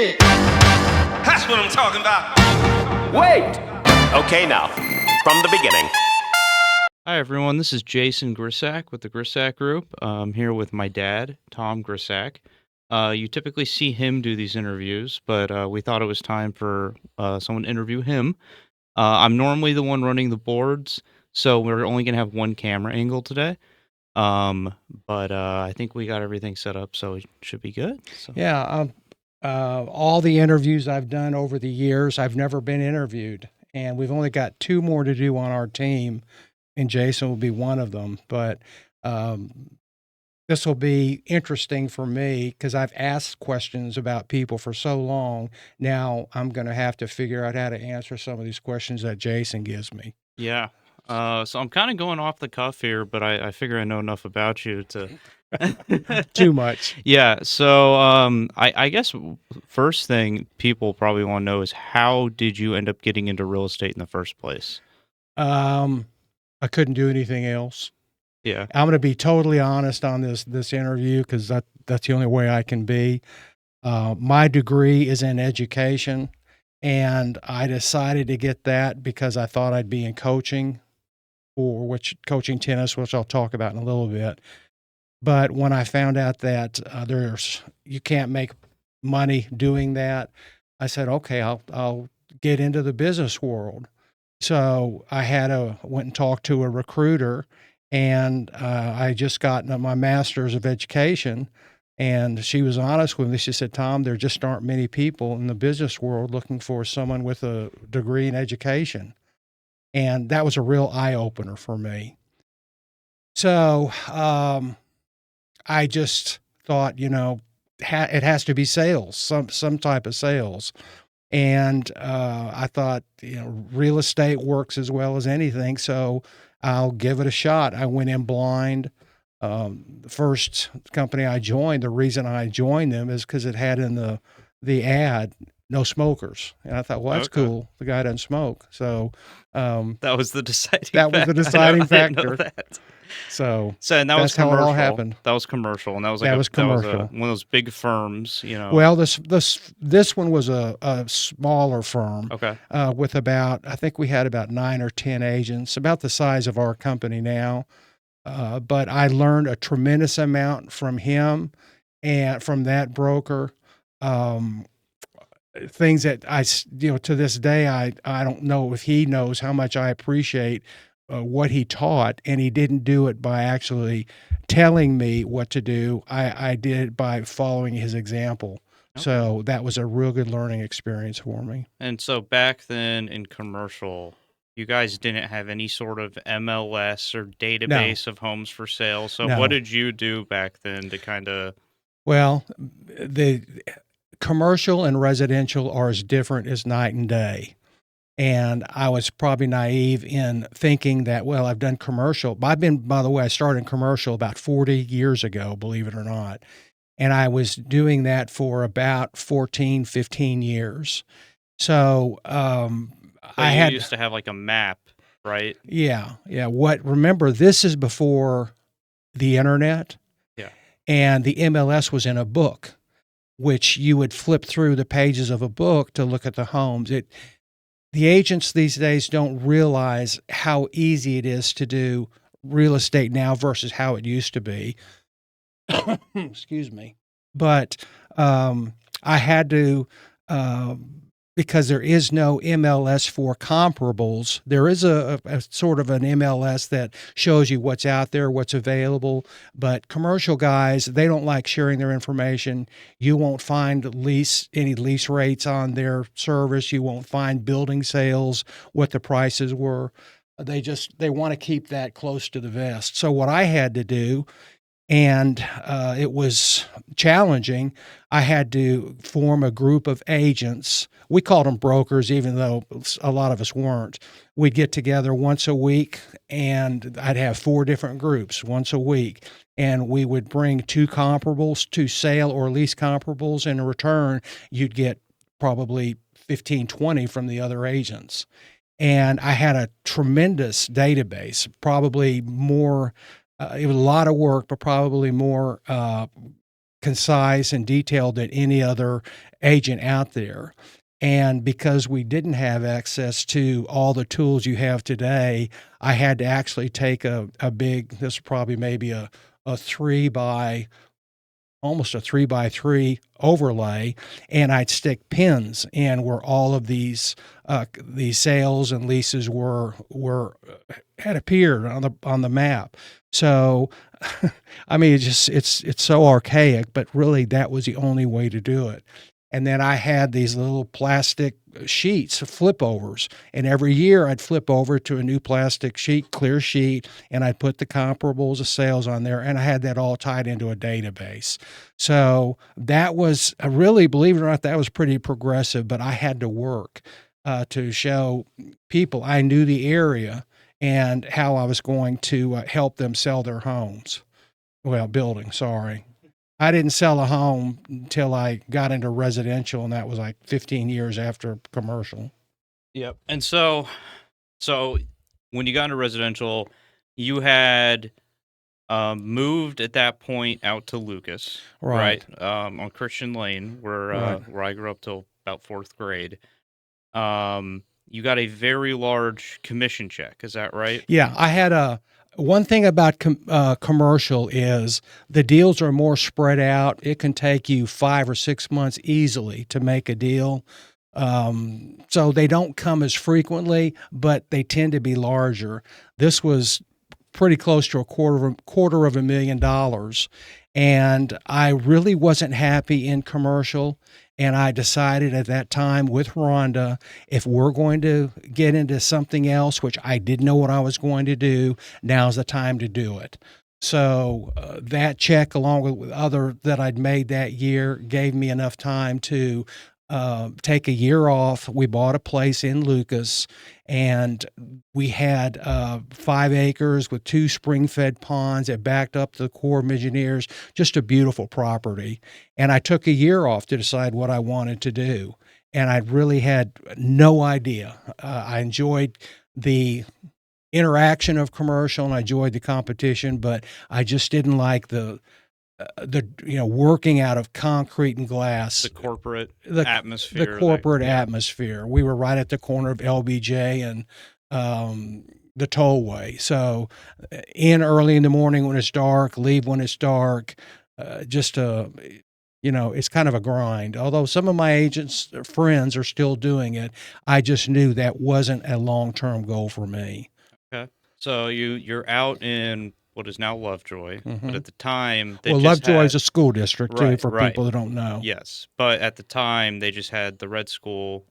shit. That's what I'm talking about. Wait! Okay, now, from the beginning. Hi, everyone. This is Jason Grisak with the Grisak Group. I'm here with my dad, Tom Grisak. You typically see him do these interviews, but we thought it was time for someone to interview him. I'm normally the one running the boards, so we're only going to have one camera angle today. But I think we got everything set up, so it should be good. So. Yeah, all the interviews I've done over the years, I've never been interviewed, and we've only got 2 more to do on our team, and Jason will be one of them. But this will be interesting for me because I've asked questions about people for so long. Now I'm going to have to figure out how to answer some of these questions that Jason gives me. Yeah. So I'm kind of going off the cuff here, but I figure I know enough about you to... Too much. Yeah. So I guess first thing people probably want to know is how did you end up getting into real estate in the first place? I couldn't do anything else. Yeah. I'm going to be totally honest on this interview because that's the only way I can be. My degree is in education, and I decided to get that because I thought I'd be in coaching, coaching tennis, which I'll talk about in a little bit. But when I found out that you can't make money doing that, I said, okay, I'll get into the business world. So I went and talked to a recruiter, and I just got my master's of education, and she was honest with me. She said, Tom, there just aren't many people in the business world looking for someone with a degree in education. And that was a real eye-opener for me. So I just thought, it has to be sales, some type of sales. And I thought, real estate works as well as anything, so I'll give it a shot. I went in blind. The first company I joined, the reason I joined them is because it had in the ad, no smokers. And I thought, well, that's cool. The guy doesn't smoke. So that was the deciding factor. So and that was how commercial. It all happened. That was commercial, and that was commercial. One of those big firms, Well, this one was a smaller firm. Okay. With I think we had about 9 or 10 agents, about the size of our company now. But I learned a tremendous amount from him and from that broker. Things that to this day, I don't know if he knows how much I appreciate what he taught, and he didn't do it by actually telling me what to do. I did it by following his example. Okay. So that was a real good learning experience for me. And so back then in commercial, you guys didn't have any sort of MLS or database of homes for sale. So what did you do back then to kind of... Well, the commercial and residential are as different as night and day. And I was probably naive in thinking that, well, I've done commercial. By the way, I started in commercial about 40 years ago, believe it or not. And I was doing that for about 14, 15 years. So I used to have like a map, right? Yeah. Remember, this is before the internet. Yeah. And the MLS was in a book, which you would flip through the pages of a book to look at the homes. The agents these days don't realize how easy it is to do real estate now versus how it used to be. Excuse me. But I had to, because there is no MLS for comparables, there is a sort of an MLS that shows you what's out there, what's available. But commercial guys, they don't like sharing their information. You won't find any lease rates on their service. You won't find building sales, what the prices were. They want to keep that close to the vest. So what I had to do, and it was challenging, I had to form a group of agents. We called them brokers, even though a lot of us weren't. We'd get together once a week, and I'd have 4 different groups once a week. And we would bring 2 comparables, 2 sale or lease comparables. In return, you'd get probably 15, 20 from the other agents. And I had a tremendous database, probably more. It was a lot of work, but probably more concise and detailed than any other agent out there. And because we didn't have access to all the tools you have today, I had to actually take a big, this is probably maybe a 3x3 overlay, and I'd stick pins in where all of these sales and leases were had appeared on the map. So, I mean, it's so archaic, but really that was the only way to do it. And then I had these little plastic sheets, flip overs. And every year I'd flip over to a new plastic sheet, clear sheet, and I'd put the comparables of sales on there. And I had that all tied into a database. So that was really, believe it or not, that was pretty progressive, but I had to work to show people I knew the area and how I was going to help them sell their homes. Well, building, sorry. I didn't sell a home until I got into residential, and that was like 15 years after commercial. Yep. And so when you got into residential, you had moved at that point out to Lucas, right? On Christian Lane, where I grew up till about 4th grade. You got a very large commission check. Is that right? Yeah, I had one thing about commercial is the deals are more spread out. It can take you 5 or 6 months easily to make a deal. So they don't come as frequently, but they tend to be larger. This was pretty close to $250,000. And I really wasn't happy in commercial. And I decided at that time with Rhonda, if we're going to get into something else, which I didn't know what I was going to do, now's the time to do it. So that check, along with other that I'd made that year, gave me enough time to take a year off. We bought a place in Lucas, and we had 5 acres with 2 spring-fed ponds that backed up to the Corps of Engineers, just a beautiful property. And I took a year off to decide what I wanted to do. And I really had no idea. I enjoyed the interaction of commercial, and I enjoyed the competition, but I just didn't like the working out of concrete and glass, the corporate atmosphere. The corporate atmosphere. We were right at the corner of LBJ and the tollway. So in early in the morning when it's dark, leave when it's dark, it's kind of a grind. Although some of my agents' friends are still doing it, I just knew that wasn't a long-term goal for me. Okay. So you're out in what is now Lovejoy, but at the time, Lovejoy is a school district too, for people that don't know. Yes, but at the time they just had the red school.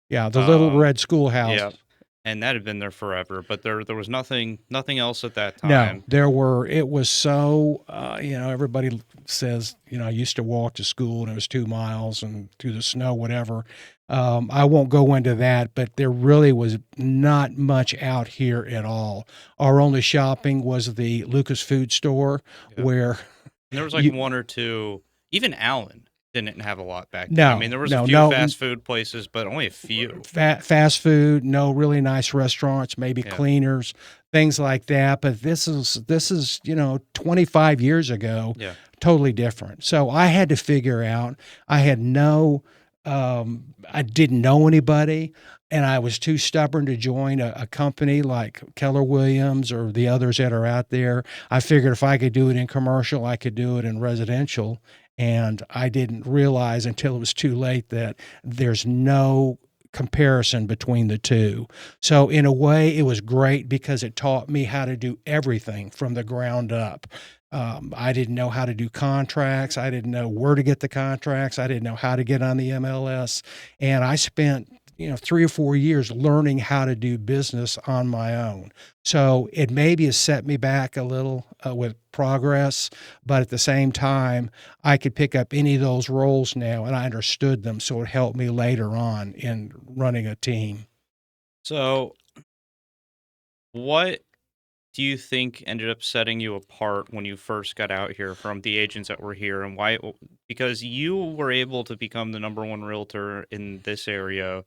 Yeah, the little red schoolhouse. Yeah, and that had been there forever. But there was nothing else at that time. No, there were. It was so. Everybody says I used to walk to school and it was 2 miles and through the snow, whatever. I won't go into that, but there really was not much out here at all. Our only shopping was the Lucas Food Store, where and there was like 1 or 2. Even Allen didn't have a lot back then. No, I mean, there was a few fast food places, but only a few. Fast food, no really nice restaurants, maybe cleaners, things like that. But this is 25 years ago, totally different. So I had to figure out. I had I didn't know anybody, and I was too stubborn to join a company like Keller Williams or the others that are out there. I figured if I could do it in commercial, I could do it in residential. And I didn't realize until it was too late that there's no comparison between the two. So in a way, it was great because it taught me how to do everything from the ground up. I didn't know how to do contracts. I didn't know where to get the contracts. I didn't know how to get on the MLS. And I spent 3 or 4 years learning how to do business on my own. So it maybe has set me back a little with progress, but at the same time, I could pick up any of those roles now, and I understood them, so it helped me later on in running a team. So what do you think ended up setting you apart when you first got out here from the agents that were here, and why? Because you were able to become the #1 realtor in this area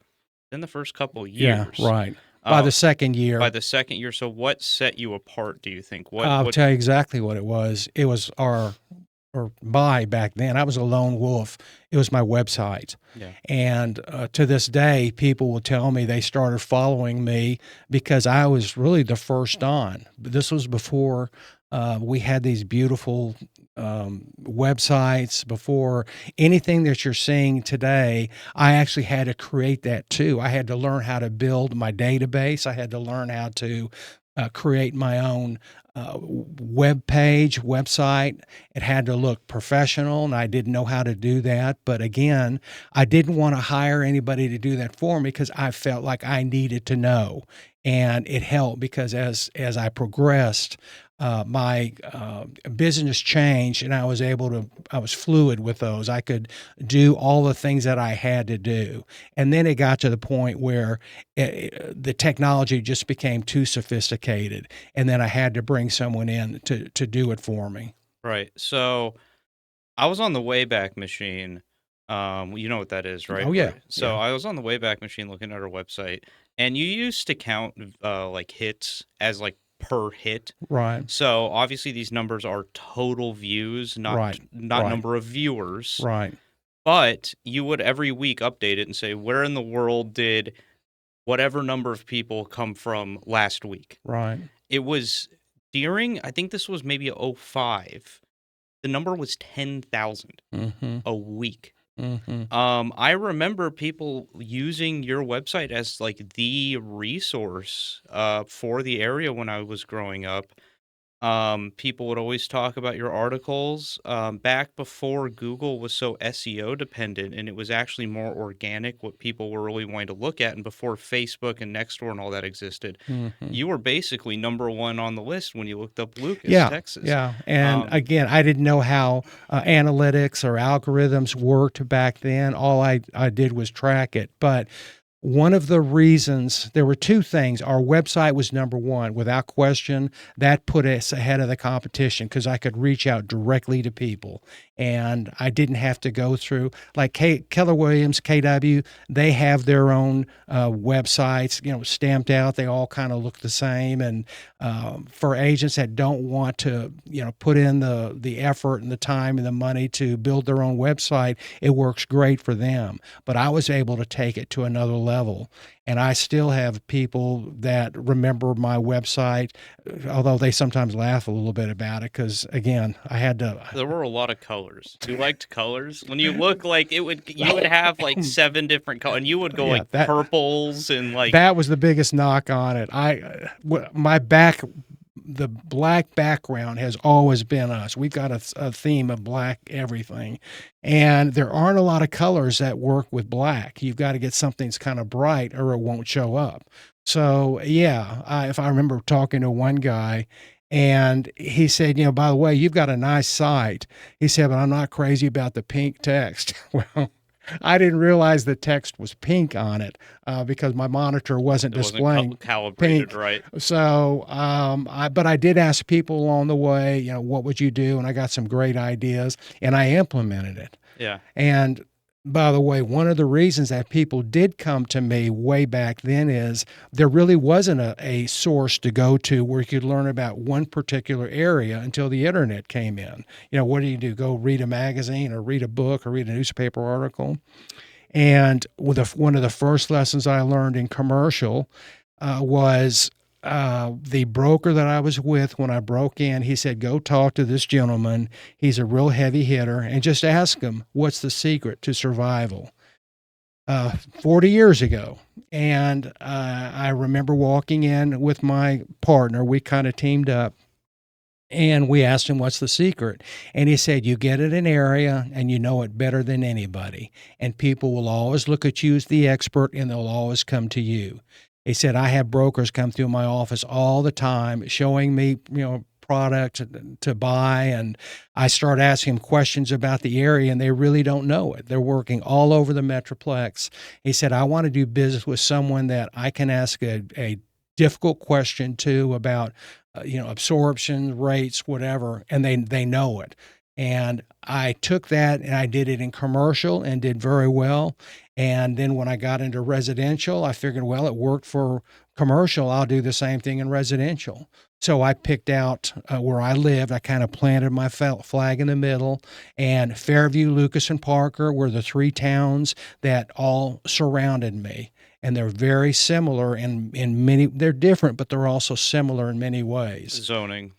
in the first couple of years. Yeah, right. By the second year. So what set you apart, do you think? I'll tell you exactly what it was. It was our or buy back then. I was a lone wolf. It was my website. Yeah. And to this day, people will tell me they started following me because I was really the first on. But this was before we had these beautiful websites, before anything that you're seeing today. I actually had to create that too. I had to learn how to build my database. I had to learn how to create my own website. It had to look professional, and I didn't know how to do that. But again, I didn't want to hire anybody to do that for me because I felt like I needed to know. And it helped because as I progressed, my business changed, and I was fluid with those. I could do all the things that I had to do. And then it got to the point where the technology just became too sophisticated. And then I had to bring someone in to do it for me. Right. So I was on the Wayback Machine. You know what that is, right? Oh, yeah. So Yeah. I was on the Wayback Machine looking at our website, and you used to count like hits as like per hit. Right. So obviously these numbers are total views, not Right. number of viewers. Right. But you would every week update it and say, where in the world did whatever number of people come from last week? Right. It was during, I think this was maybe 05. The number was 10,000 Mm-hmm. a week. Mm-hmm. I remember people using your website as like the resource for the area when I was growing up. People would always talk about your articles back before Google was so SEO dependent, and it was actually more organic what people were really wanting to look at. And before Facebook and Nextdoor and all that existed, Mm-hmm. you were basically number one on the list when you looked up Lucas, Yeah, Texas. yeah. And Um, again, I didn't know how analytics or algorithms worked back then. All I did was track it. But one of the reasons, there were two things. Our website was number one, without question. That put us ahead of the competition because I could reach out directly to people. And I didn't have to go through, like Keller Williams, KW, they have their own websites, stamped out. They all kind of look the same. And for agents that don't want to, put in the effort and the time and the money to build their own website, it works great for them. But I was able to take it to another level. And I still have people that remember my website, although they sometimes laugh a little bit about it because, again, I had to. There were a lot of colors. You liked colors. When you look like you would have like 7 different colors, and you would go Yeah, like purples and like that was the biggest knock on it. The black background has always been us. We've got a theme of black everything. And there aren't a lot of colors that work with black. You've got to get something that's kind of bright or it won't show up. So, yeah, if I remember talking to one guy, and he said, by the way, you've got a nice site. He said, but I'm not crazy about the pink text. Well, I didn't realize the text was pink on it because my monitor wasn't displaying calibrated, pink. right? So, but I did ask people along the way, what would you do? And I got some great ideas, and I implemented it. Yeah. And by the way, one of the reasons that people did come to me way back then is there really wasn't a source to go to where you could learn about one particular area until the internet came in. What do? Go read a magazine or read a book or read a newspaper article? And one of the first lessons I learned in commercial was the broker that I was with when I broke in. He said, go talk to this gentleman. He's a real heavy hitter, and just ask him, what's the secret to survival? 40 years ago. And I remember walking in with my partner. We kind of teamed up. And we asked him, what's the secret? And he said, you get in an area and you know it better than anybody. And people will always look at you as the expert, and they'll always come to you. He said, I have brokers come through my office all the time showing me, product to buy. And I start asking them questions about the area, and they really don't know it. They're working all over the Metroplex. He said, I want to do business with someone that I can ask a difficult question to about, absorption rates, whatever, and they know it. And I took that and I did it in commercial and did very well. And then when I got into residential, I figured, well, it worked for commercial. I'll do the same thing in residential. So I picked out where I lived. I kind of planted my flag in the middle, and Fairview, Lucas, and Parker were the three towns that all surrounded me. And they're very similar in many, they're different, but they're also similar in many ways. Zoning.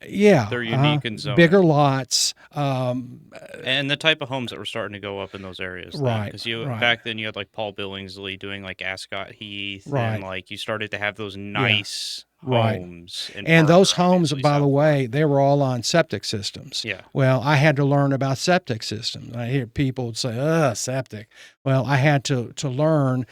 Yeah. They're unique in zoning. Bigger lots. And the type of homes that were starting to go up in those areas. Right. Because right. back then you had like Paul Billingsley doing like Ascot Heath. Right. And like you started to have those nice Right. homes. And those homes, obviously, by the South way, they were all on septic systems. Yeah. Well, I had to learn about septic systems. I hear people say, septic. Well, I had to learn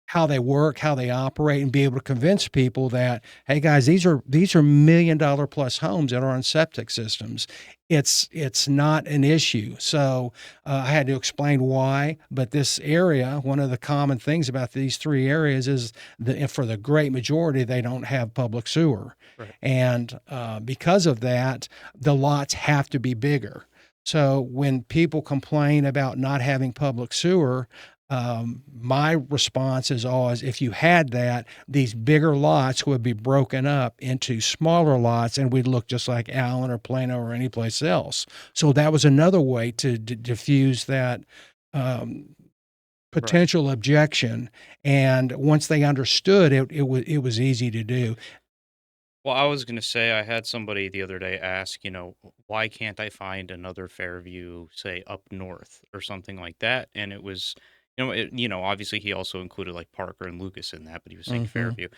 how they work, how they operate, and be able to convince people that, hey guys, these are $1 million plus homes that are on septic systems. It's not an issue. So I had to explain why. But this area, one of the common things about these three areas is for the great majority, they don't have public sewer. Right. And because of that, the lots have to be bigger. So when people complain about not having public sewer, my response is always, if you had that, these bigger lots would be broken up into smaller lots and we'd look just like Allen or Plano or any place else. So that was another way to diffuse that potential objection. And once they understood it, it was easy to do. Well, I was going to say, I had somebody the other day ask, why can't I find another Fairview, say, up north or something like that? And it was, obviously he also included like Parker and Lucas in that, but he was saying Fairview.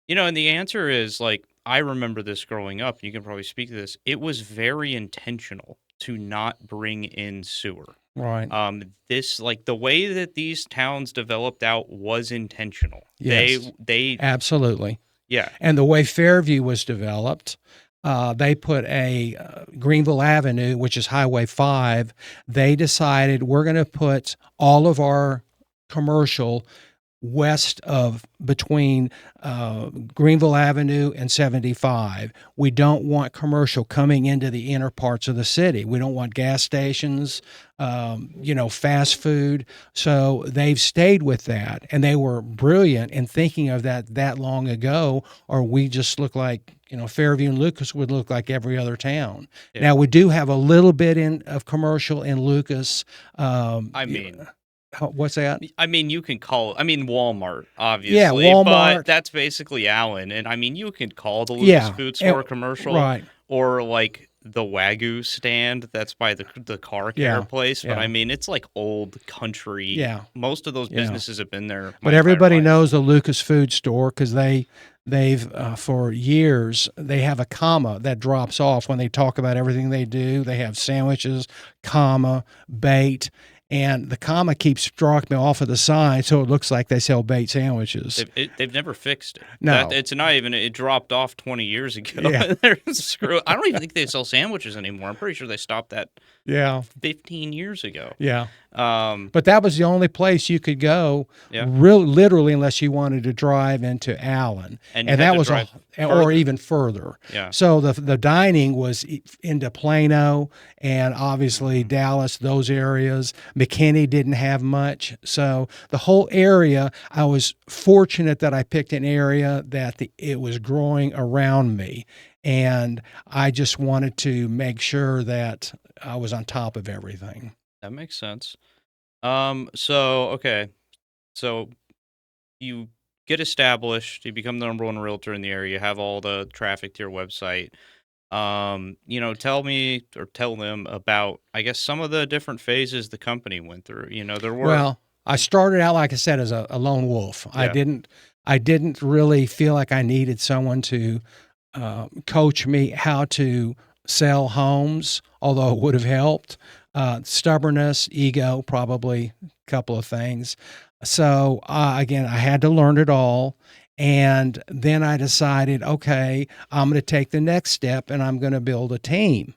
And the answer is, like, I remember this growing up, and you can probably speak to this. It was very intentional to not bring in sewer. Right. The way that these towns developed out was intentional. Yes. They absolutely. Yeah. And the way Fairview was developed, they put a Greenville Avenue, which is Highway 5. They decided we're going to put all of our commercial west of between Greenville Avenue and 75. We don't want commercial coming into the inner parts of the city. We don't want gas stations, fast food. So they've stayed with that, and they were brilliant in thinking of that long ago, or we just look like, Fairview and Lucas would look like every other town. Yeah. Now, we do have a little bit of commercial in Lucas. What's that? I mean, you can call Walmart, obviously. Yeah, Walmart. But that's basically Allen. And you can call the Lucas Food Store commercial. Right. Or like the Wagyu stand that's by the car care place. But it's like old country. Yeah. Most of those businesses have been there. But everybody knows the Lucas Food Store because they've for years, they have a comma that drops off when they talk about everything they do. They have sandwiches, comma, bait. And the comma keeps dropping off of the sign, so it looks like they sell bait sandwiches. They've never fixed it. No. It's not even, it dropped off 20 years ago. Yeah. I don't even think they sell sandwiches anymore. I'm pretty sure they stopped that 15 years ago. Yeah. But that was the only place you could go, literally, unless you wanted to drive into Allen, and that was or even further. Yeah. So the dining was into Plano and obviously Dallas, those areas. McKinney didn't have much, so the whole area. I was fortunate that I picked an area that it was growing around me, and I just wanted to make sure that I was on top of everything. That makes sense. So you get established, you become the number one realtor in the area, you have all the traffic to your website. Tell them about, I guess, some of the different phases the company went through. There were. Well, I started out, like I said, as a lone wolf. Yeah. I didn't really feel like I needed someone to coach me how to sell homes, although it would have helped. Stubbornness, ego, probably a couple of things. So again, I had to learn it all. And then I decided, okay, I'm going to take the next step and I'm going to build a team.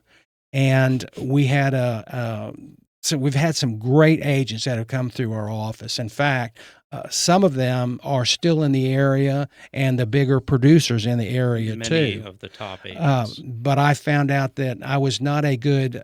And we had so we've had some great agents that have come through our office. In fact, some of them are still in the area and the bigger producers in the area Many too. of the top agents. But I found out that I was not a good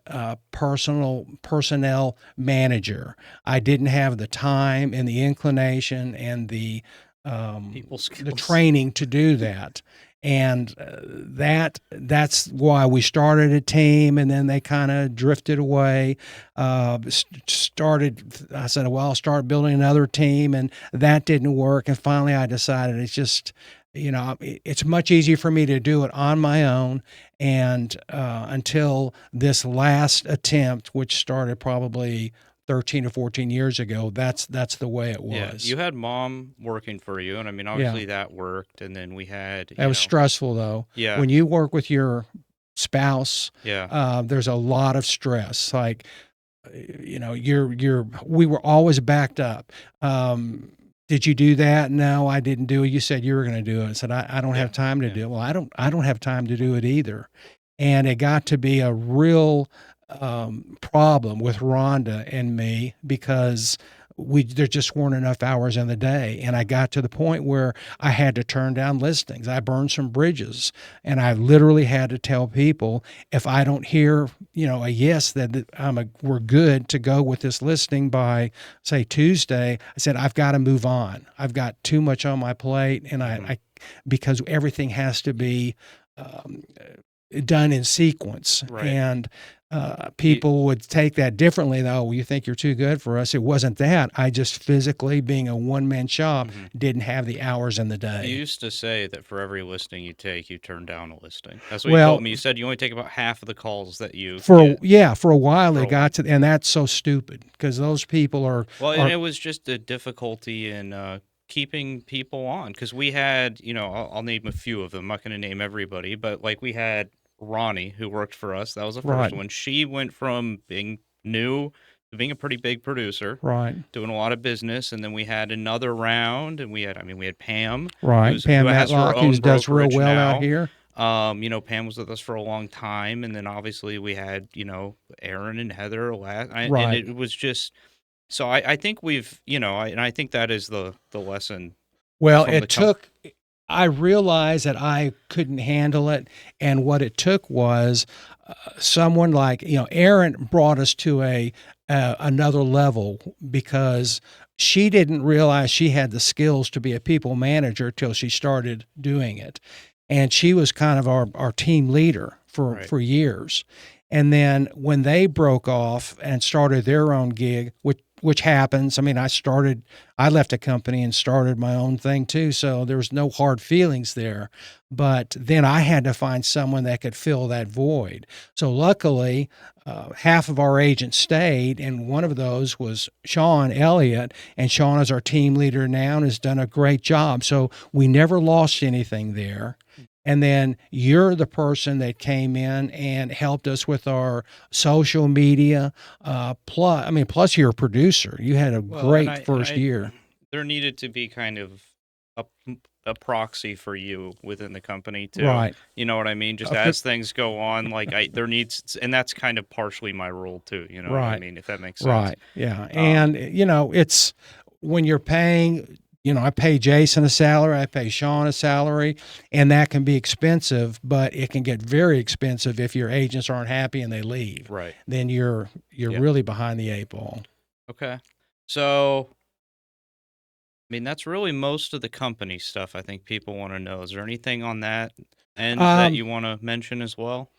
personnel manager. I didn't have the time and the inclination and the People the skills. training to do that. And that's why we started a team, and then they kind of drifted away. I said, well, I'll start building another team, and that didn't work. And finally, I decided it's just, it's much easier for me to do it on my own. And until this last attempt, which started probably 13 or 14 years ago, that's the way it was. Yeah, you had mom working for you, and I mean, obviously that worked. And then we had That was stressful, though. Yeah. When you work with your spouse, Yeah. there's a lot of stress. Like, we were always backed up. Did you do that? No, I didn't do it. You said you were going to do it. I said, I don't have time to do it. Well, I don't have time to do it either. And it got to be a real problem with Rhonda and me because there just weren't enough hours in the day. And I got to the point where I had to turn down listings. I burned some bridges, and I literally had to tell people, if I don't hear, a yes, that we're good to go with this listing by, say, Tuesday, I said, I've got to move on. I've got too much on my plate. And I because everything has to be done in sequence. Right. And people would take that differently, though. You think you're too good for us. It wasn't that. I just physically, being a one-man shop, didn't have the hours in the day. You used to say that for every listing you take, you turn down a listing. That's what you told me. You said you only take about half of the calls that you for get. For a while it got to, and that's so stupid because those people are. Well, and it was just a difficulty in keeping people on, because we had, I'll name a few of them. I'm not going to name everybody, but like we had Ronnie, who worked for us. That was the first one. She went from being new to being a pretty big producer, doing a lot of business. And then we had another round, and we had Pam, Pam Matlock, who does real well out here. Pam was with us for a long time, and then obviously we had, Aaron and Heather. And it was just, so I think we've, and I think that is the lesson. Well, I realized that I couldn't handle it, and what it took was someone like, Erin brought us to another level, because she didn't realize she had the skills to be a people manager till she started doing it, and she was kind of our team leader for years. And then when they broke off and started their own gig, which happens. I mean, I left a company and started my own thing too, so there was no hard feelings there. But then I had to find someone that could fill that void. So luckily, half of our agents stayed, and one of those was Sean Elliott, and Sean is our team leader now and has done a great job. So we never lost anything there. And then you're the person that came in and helped us with our social media. Plus you're a producer. You had a great first year. There needed to be kind of a proxy for you within the company too. Right. You know what I mean? Just as things go on, and that's kind of partially my role too. You know what I mean? If that makes sense. Right. Yeah. And it's when you're paying. I pay Jason a salary, I pay Sean a salary, and that can be expensive, but it can get very expensive if your agents aren't happy and they leave. Right. Then you're really behind the eight ball. Okay. So, that's really most of the company stuff I think people want to know. Is there anything on that end that you want to mention as well?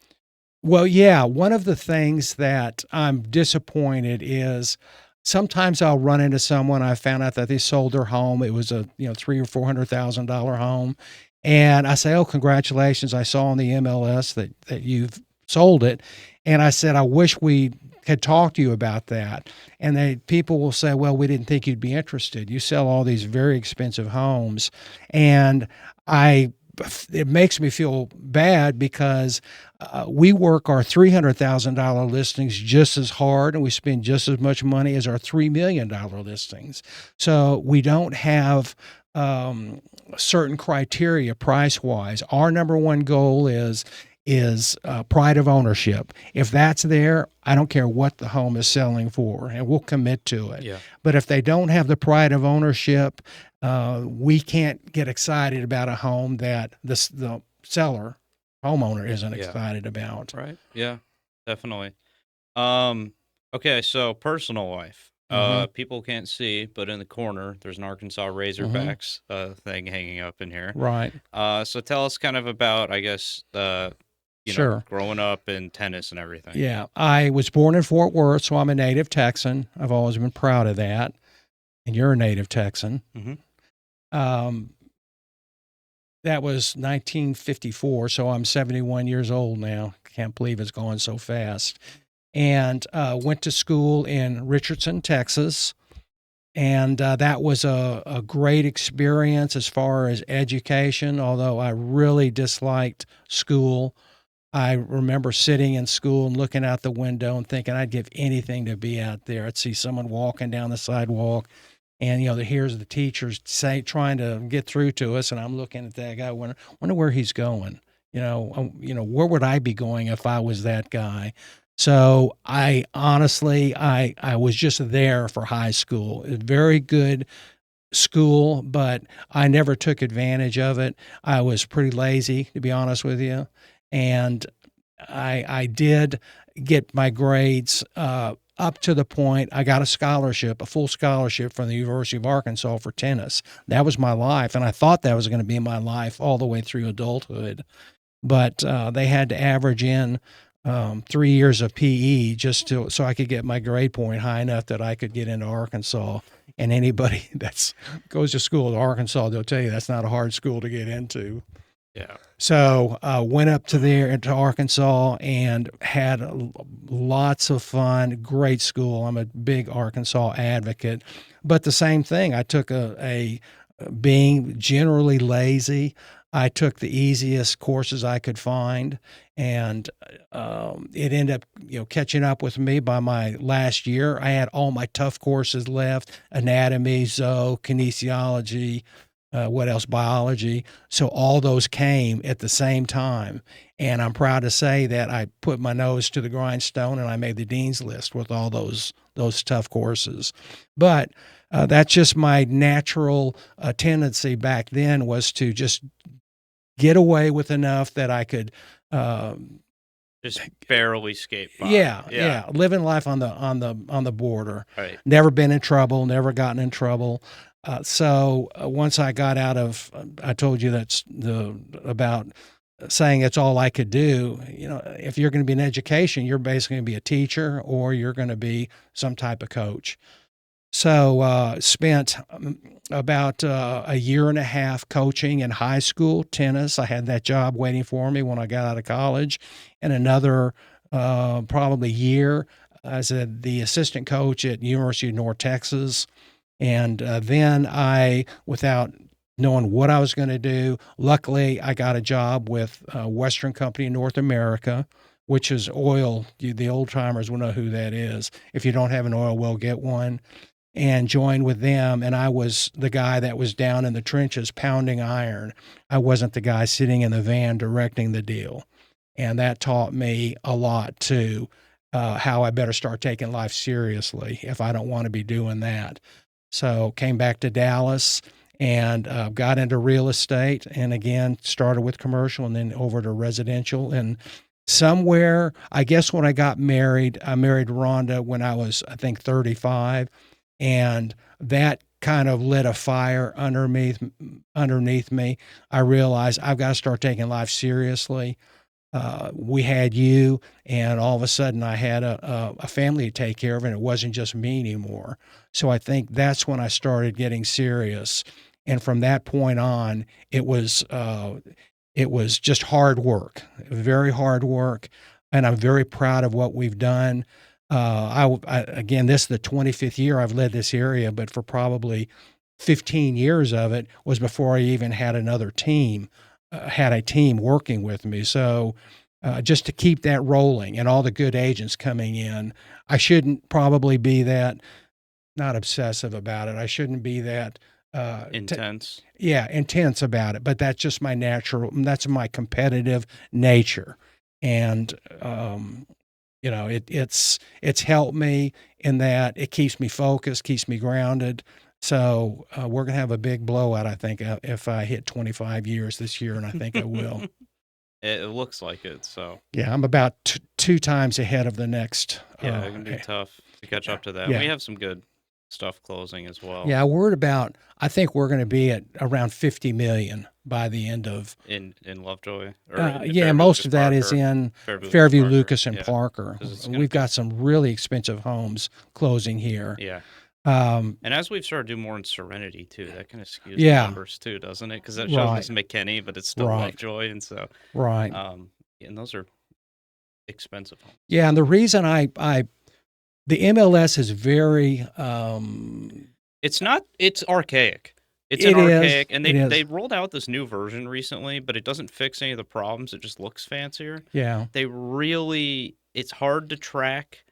Well, yeah. One of the things that I'm disappointed is sometimes I'll run into someone. I found out that they sold their home. It was a $300,000 or $400,000 home, and I say, "Oh, congratulations! I saw on the MLS that you've sold it." And I said, "I wish we had talked to you about that." And people will say, "Well, we didn't think you'd be interested. You sell all these very expensive homes," and it makes me feel bad because we work our $300,000 listings just as hard, and we spend just as much money as our $3 million listings. So we don't have certain criteria price-wise. Our number one goal is is pride of ownership. If that's there, I don't care what the home is selling for, and we'll commit to it. Yeah. But if they don't have the pride of ownership, we can't get excited about a home that the seller, homeowner, isn't excited about. Right. Yeah, definitely. Okay, so personal life. People can't see, but in the corner, there's an Arkansas Razorbacks thing hanging up in here. Right. So tell us kind of about, I guess, Sure. growing up in tennis and everything. Yeah. I was born in Fort Worth, so I'm a native Texan. I've always been proud of that. And you're a native Texan. That was 1954, so I'm 71 years old now. Can't believe it's going so fast. And went to school in Richardson, Texas. And that was a great experience as far as education, although I really disliked school. I remember sitting in school and looking out the window and thinking I'd give anything to be out there. I'd see someone walking down the sidewalk, and here's the teachers trying to get through to us, and I'm looking at that guy, wonder where he's going. Where would I be going if I was that guy? So I honestly, I was just there for high school. It was very good school, but I never took advantage of it. I was pretty lazy, to be honest with you. And I did get my grades up to the point I got a full scholarship from the University of Arkansas for tennis. That was my life, and I thought that was going to be my life all the way through adulthood. But they had to average in 3 years of PE so I could get my grade point high enough that I could get into Arkansas. And anybody that goes to school at Arkansas, they'll tell you that's not a hard school to get into. Yeah. So went up to Arkansas and had lots of fun. Great school. I'm a big Arkansas advocate. But the same thing, I took being generally lazy, I took the easiest courses I could find, and it ended up, catching up with me by my last year. I had all my tough courses left: anatomy, kinesiology, biology. So all those came at the same time, and I'm proud to say that I put my nose to the grindstone and I made the dean's list with all those tough courses. But that's just my natural tendency back then, was to just get away with enough that I could just barely skate by. Yeah, living life on the border. Right. Never been in trouble, never gotten in trouble. So once I got out of, I told you about saying it's all I could do. If you're going to be in education, you're basically going to be a teacher, or you're going to be some type of coach. So spent about a year and a half coaching in high school tennis. I had that job waiting for me when I got out of college, and another probably year as the assistant coach at University of North Texas. And then without knowing what I was going to do, luckily I got a job with Western Company in North America, which is oil. The old timers will know who that is. If you don't have an oil well, get one. And joined with them, and I was the guy that was down in the trenches pounding iron. I wasn't the guy sitting in the van directing the deal. And that taught me a lot too, how I better start taking life seriously if I don't want to be doing that. So came back to Dallas and got into real estate, and again started with commercial and then over to residential. And somewhere, I guess when I got married, I married Rhonda when I was, I think, 35. And that kind of lit a fire underneath me. I realized I've got to start taking life seriously. We had you, and all of a sudden I had a family to take care of, and it wasn't just me anymore. So I think that's when I started getting serious. And from that point on, it was just hard work, very hard work. And I'm very proud of what we've done. Again, this is the 25th year I've led this area, but for probably 15 years of it was before I even had another team, had a team working with me. So just to keep that rolling and all the good agents coming in, I shouldn't probably be that, not obsessive about it. I shouldn't be that intense. Intense about it, but that's just that's my competitive nature. And it's helped me in that it keeps me focused, keeps me grounded. So we're gonna have a big blowout, I think, if I hit 25 years this year, and I think I will. It looks like it. So Yeah, I'm about two times ahead of the next. yeah, it's gonna be tough to catch up to that. Yeah. We have some good stuff closing as well. Yeah, I think we're going to be at around 50 million by the end of. In Lovejoy. Most of that is in Fairview, Lucas, and Yeah. Parker. 'Cause it's gonna We've got some really expensive homes closing here. Yeah. Um, And as we've started to do more in Serenity too, that kind of skews Yeah. the numbers too, doesn't it? Because that shows Right. us McKinney, but it's still Right. Lovejoy, and so right. and those are expensive homes. Yeah, and the reason the MLS is very. It's archaic. It's It an is. archaic, and It is. they rolled out this new version recently, but it doesn't fix any of the problems. It just looks fancier. Yeah. It's hard to track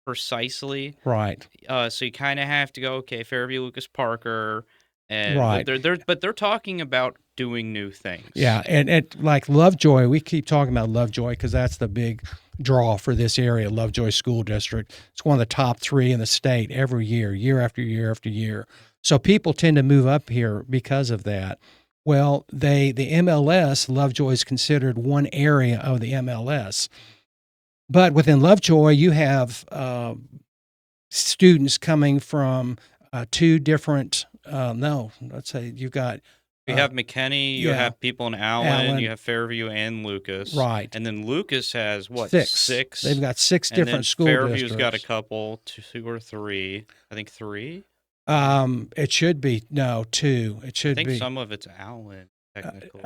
precisely. Right. So you kind of have to go, okay, Fairview, Lucas, Parker, and Right. they're talking about doing new things. Yeah, and like Lovejoy, we keep talking about Lovejoy because that's the big draw for this area, Lovejoy School District. It's one of the top 3 in the state every year, year after year after year. So people tend to move up here because of that. Well, the MLS, Lovejoy is considered one area of the MLS. But within Lovejoy, you have students coming from 2 different, let's say you've got. You have McKinney, you yeah. have people in Allen, you have Fairview and Lucas. Right. And then Lucas has, what, 6? 6? They've got 6 And then different school Fairview's districts. got a couple, 2 or 3. I think 3. It should be 2. It should I think be. some of it's Allen, technically.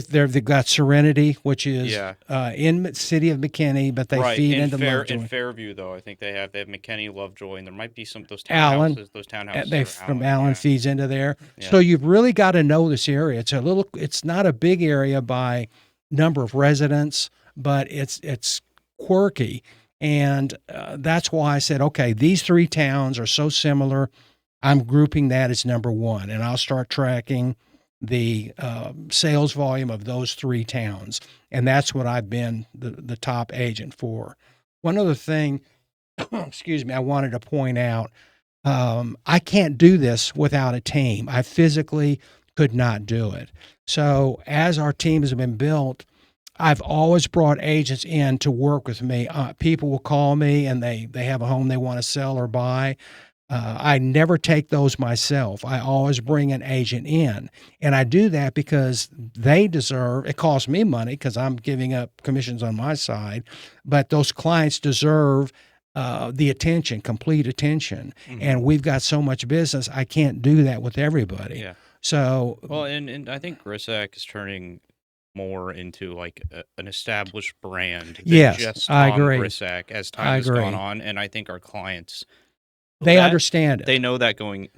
They've got Serenity, which is Yeah. in the city of McKinney, but they right. feed in into Lovejoy. In Fairview, though, I think they have McKinney, Lovejoy, and there might be some those Allen. townhouses. Those townhouses They are from Allen, Allen feeds into there. Yeah. So you've really got to know this area. It's not a big area by number of residents, but it's quirky, and that's why I said, okay, these 3 towns are so similar. I'm grouping that as number 1, and I'll start tracking the sales volume of those 3 towns. And that's what I've been the top agent for. One other thing, excuse me, I wanted to point out, I can't do this without a team. I physically could not do it. So as our team has been built, I've always brought agents in to work with me. People will call me and they have a home they want to sell or buy. I never take those myself. I always bring an agent in. And I do that because they deserve, it costs me money because I'm giving up commissions on my side, but those clients deserve the attention, complete attention. Mhm. And we've got so much business, I can't do that with everybody. Yeah. So, Well, and I think Grisak is turning more into like an established brand than Yes, just I Tom agree. Grisak as time I has agree. gone on. And I think our clients they that- understand it. They know that going,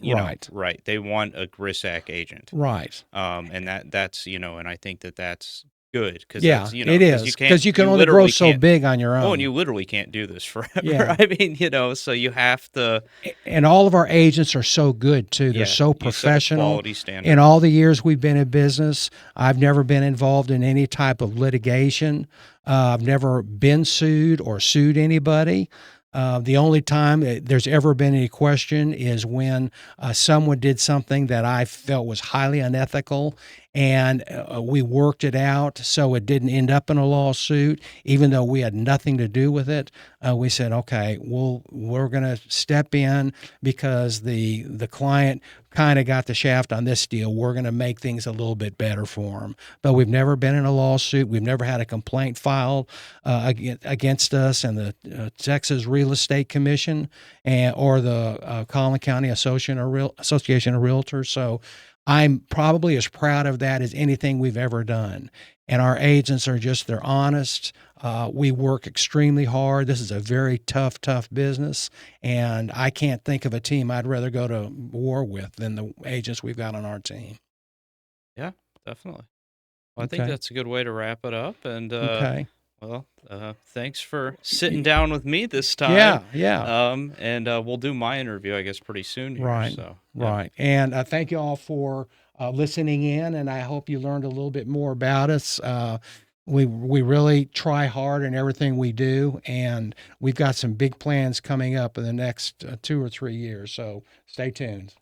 Right. right. They want a Grisak agent. Right. And that's, and I think that's good. Cause Yeah, that's, it is. Because you can only grow literally so can't- big on your own. Oh, and you literally can't do this forever. Yeah. I mean, so you have to. And all of our agents are so good too. They're yeah, so you set a professional. quality standard. In all the years we've been in business, I've never been involved in any type of litigation. I've never been sued or sued anybody. The only time there's ever been any question is when someone did something that I felt was highly unethical, and we worked it out so it didn't end up in a lawsuit, even though we had nothing to do with it. We said, okay, we're going to step in because the client kind of got the shaft on this deal. We're going to make things a little bit better for them. But we've never been in a lawsuit. We've never had a complaint filed against us and the Texas Real Estate Commission or the Collin County Association of Realtors. So I'm probably as proud of that as anything we've ever done. And our agents are they're honest. We work extremely hard. This is a very tough business. And I can't think of a team I'd rather go to war with than the agents we've got on our team. Yeah, definitely. Well, I think Okay. that's a good way to wrap it up. And Okay. well, thanks for sitting down with me this time. Yeah. And we'll do my interview, I guess, pretty soon here. Right. So yeah. Right. And thank you all for listening in. And I hope you learned a little bit more about us. We really try hard in everything we do, and we've got some big plans coming up in the next 2 or 3 years. So stay tuned.